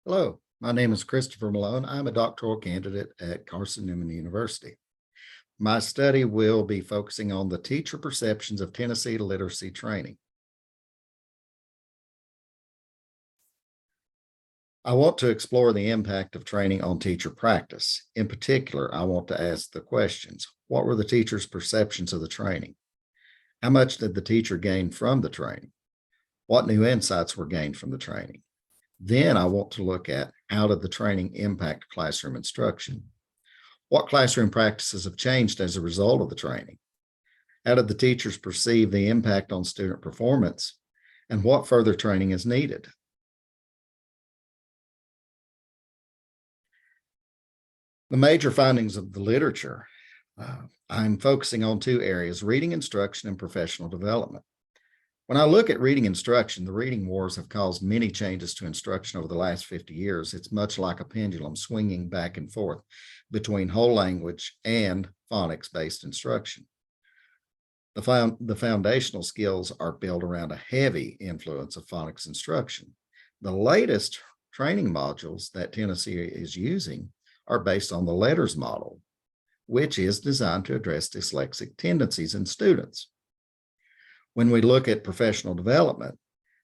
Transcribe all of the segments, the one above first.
Hello, my name is Christopher Malone. I'm a doctoral candidate at Carson-Newman University. My study will be focusing on the teacher perceptions of Tennessee literacy training. I want to explore the impact of training on teacher practice. In particular, I want to ask the questions. What were the teacher's perceptions of the training? How much did the teacher gain from the training? What new insights were gained from the training? Then I want to look at how did the training impact classroom instruction? What classroom practices have changed as a result of the training? How did the teachers perceive the impact on student performance? And what further training is needed? The major findings of the literature, I'm focusing on two areas, reading instruction and professional development. When I look at reading instruction, the reading wars have caused many changes to instruction over the last 50 years. It's much like a pendulum swinging back and forth between whole language and phonics-based instruction. The foundational skills are built around a heavy influence of phonics instruction. The latest training modules that Tennessee is using are based on the letters model, which is designed to address dyslexic tendencies in students. When we look at professional development,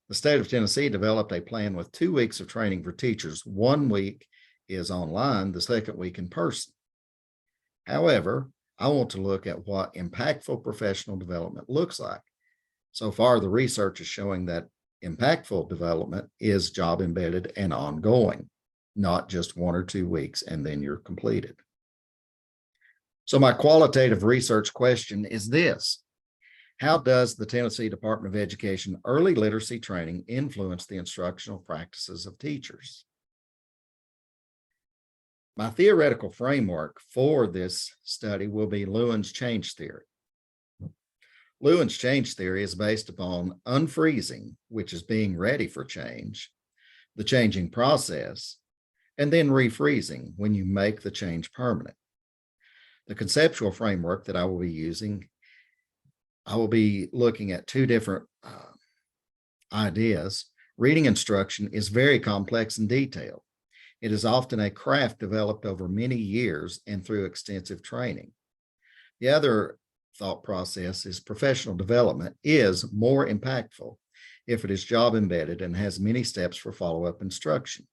the state of Tennessee developed a plan with 2 weeks of training for teachers. 1 week is online, the second week in person. However, I want to look at what impactful professional development looks like. So far, the research is showing that impactful development is job embedded and ongoing, not just 1 or 2 weeks and then you're completed. So my qualitative research question is this: how does the Tennessee Department of Education early literacy training influence the instructional practices of teachers? My theoretical framework for this study will be Lewin's change theory. Lewin's change theory is based upon unfreezing, which is being ready for change, the changing process, and then refreezing when you make the change permanent. The conceptual framework that I will be using, I will be looking at two different ideas. Reading instruction is very complex and detailed. It is often a craft developed over many years and through extensive training. The other thought process is professional development is more impactful if it is job embedded and has many steps for follow-up instruction.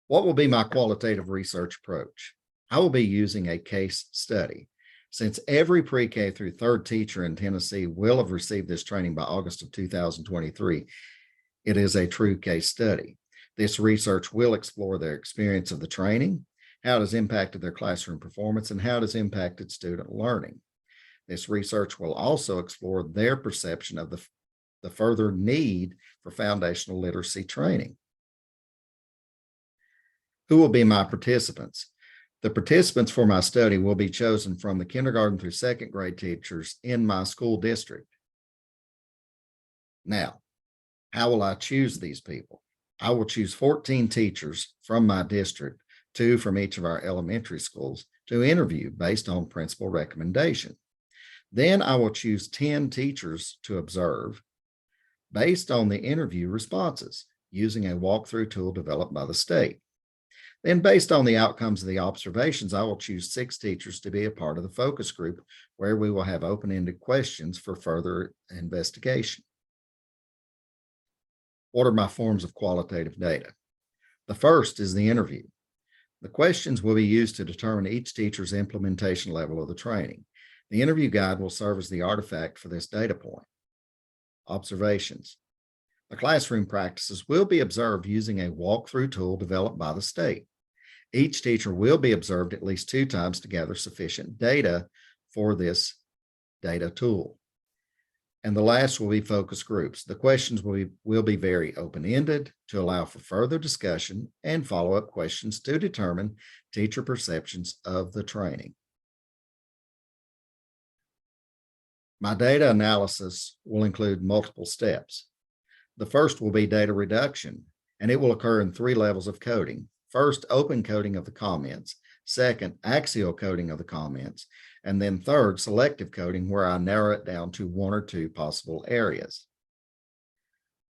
What will be my qualitative research approach? I will be using a case study. Since every pre-K through third teacher in Tennessee will have received this training by August of 2023, it is a true case study. This research will explore their experience of the training, how it has impacted their classroom performance, and how it has impacted student learning. This research will also explore their perception of the further need for foundational literacy training. Who will be my participants? The participants for my study will be chosen from the kindergarten through second grade teachers in my school district. Now, how will I choose these people? I will choose 14 teachers from my district, 2 from each of our elementary schools, to interview based on principal recommendation. Then I will choose 10 teachers to observe based on the interview responses using a walkthrough tool developed by the state. Then based on the outcomes of the observations, I will choose 6 teachers to be a part of the focus group where we will have open-ended questions for further investigation. What are my forms of qualitative data? The first is the interview. The questions will be used to determine each teacher's implementation level of the training. The interview guide will serve as the artifact for this data point. Observations. The classroom practices will be observed using a walkthrough tool developed by the state. Each teacher will be observed at least 2 times to gather sufficient data for this data tool. And the last will be focus groups. The questions will be very open-ended to allow for further discussion and follow-up questions to determine teacher perceptions of the training. My data analysis will include multiple steps. The first will be data reduction, and it will occur in 3 levels of coding. First, open coding of the comments. Second, axial coding of the comments. And then third, selective coding, where I narrow it down to 1 or 2 possible areas.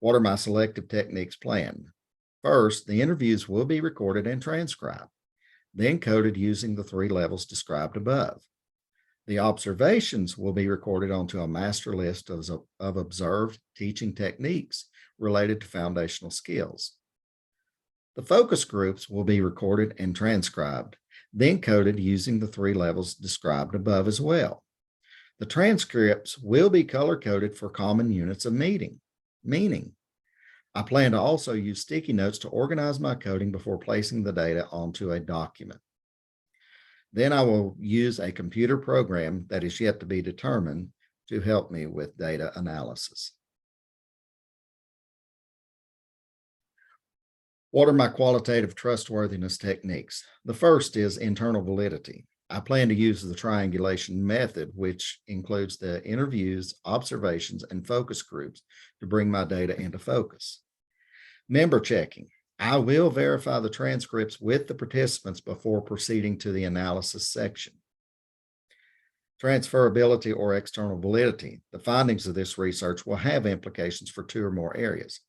What are my selective techniques planned? First, the interviews will be recorded and transcribed, then coded using the 3 levels described above. The observations will be recorded onto a master list of observed teaching techniques related to foundational skills. The focus groups will be recorded and transcribed, then coded using the 3 levels described above as well. The transcripts will be color-coded for common units of meaning. I plan to also use sticky notes to organize my coding before placing the data onto a document. Then I will use a computer program that is yet to be determined to help me with data analysis. What are my qualitative trustworthiness techniques? The first is internal validity. I plan to use the triangulation method, which includes the interviews, observations, and focus groups to bring my data into focus. Member checking. I will verify the transcripts with the participants before proceeding to the analysis section. Transferability or external validity. The findings of this research will have implications for 2 or more areas.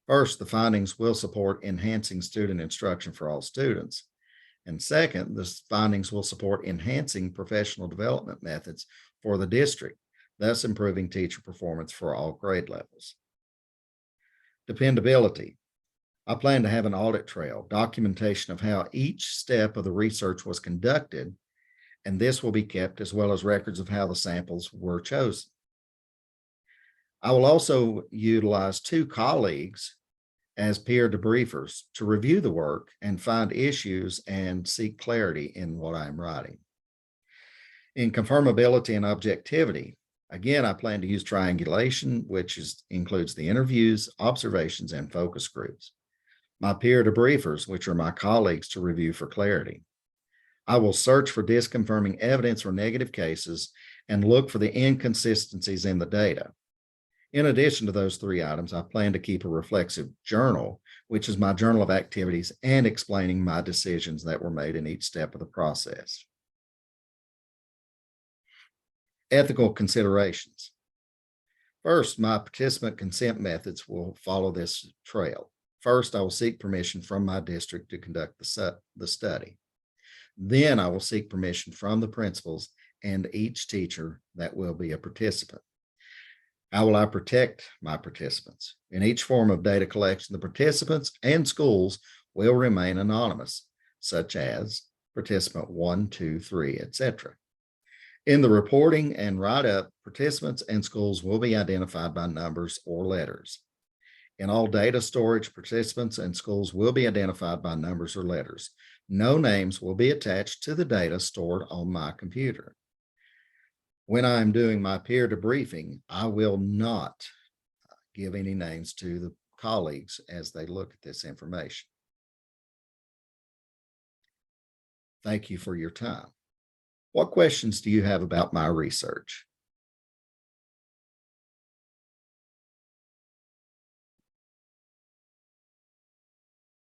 First, the findings will support enhancing student instruction for all students. And second, the findings will support enhancing professional development methods for the district, thus improving teacher performance for all grade levels. Dependability. I plan to have an audit trail, documentation of how each step of the research was conducted, and this will be kept as well as records of how the samples were chosen. I will also utilize 2 colleagues as peer debriefers to review the work and find issues and seek clarity in what I'm writing. In confirmability and objectivity, again, I plan to use triangulation, which includes the interviews, observations, and focus groups. My peer debriefers, which are my colleagues, to review for clarity. I will search for disconfirming evidence or negative cases and look for the inconsistencies in the data. In addition to those 3 items, I plan to keep a reflexive journal, which is my journal of activities and explaining my decisions that were made in each step of the process. Ethical considerations. First, my participant consent methods will follow this trail. First, I will seek permission from my district to conduct the study. Then I will seek permission from the principals and each teacher that will be a participant. How will I protect my participants? In each form of data collection, the participants and schools will remain anonymous, such as participant 1, 2, 3, etc. In the reporting and write-up, participants and schools will be identified by numbers or letters. In all data storage, participants and schools will be identified by numbers or letters. No names will be attached to the data stored on my computer. When I'm doing my peer debriefing, I will not give any names to the colleagues as they look at this information. Thank you for your time. What questions do you have about my research?